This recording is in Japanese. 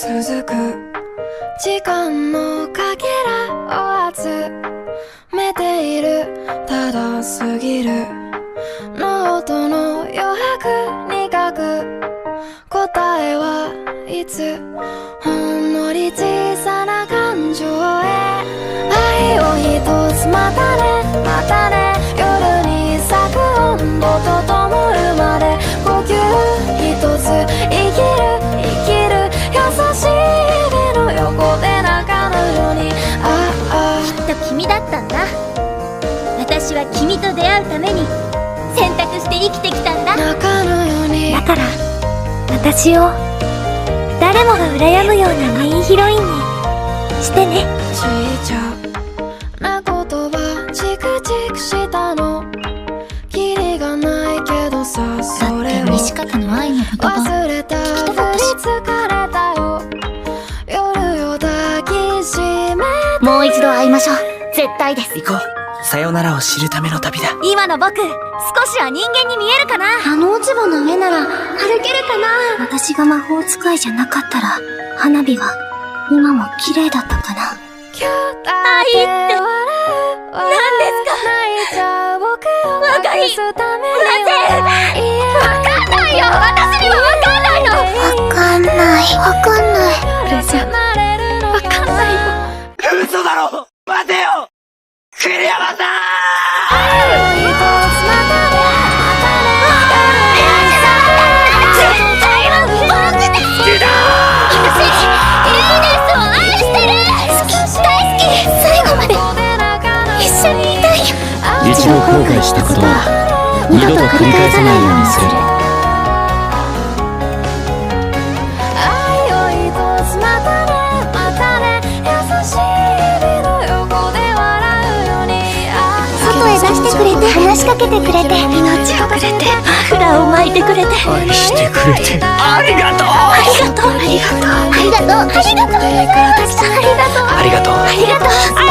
続く時間のかけらを集めている。ただ過ぎるノートの余白に書く答えはいつほんのり小さな感情へ愛を一つまたねまたね夜に咲く温度と灯るまで呼吸一つ生きる生きる優しい指の横で中のようにきっと君だったんだ。私は君と出会うために選択して生きてきたんだ。中のようにだから私を誰もが羨むようなメインヒロインにしてね。ちいちゃな言葉チクチクしたのキリがないけどさそれを西方の愛の言葉忘れたふり疲れたよ夜を抱きしめてもう一度会いましょう。絶対です。行こう。さよならを知るための旅だ。今の僕少しは人間に見えるかな。あの落ち葉の上なら歩けるかな。私が魔法使いじゃなかったら花火は今も綺麗だったかな。今日だけ笑う何ですか泣いちゃう僕を隠すためにわかんないよ。私にはわかんないの。わかんないわかんない。これじゃわかんないよ嘘だろ。待てよ栗山さん。一度後悔したことは二度と繰り返さないようにする。愛を一つまたねまたね優しい指の横で笑うように外へ出してくれて話しかけてくれて命をくれてマフラーを巻いてくれて愛してくれてありがとう。ありがとうありがとうありがとうありがとうありがとうありがとうありがとうありがとう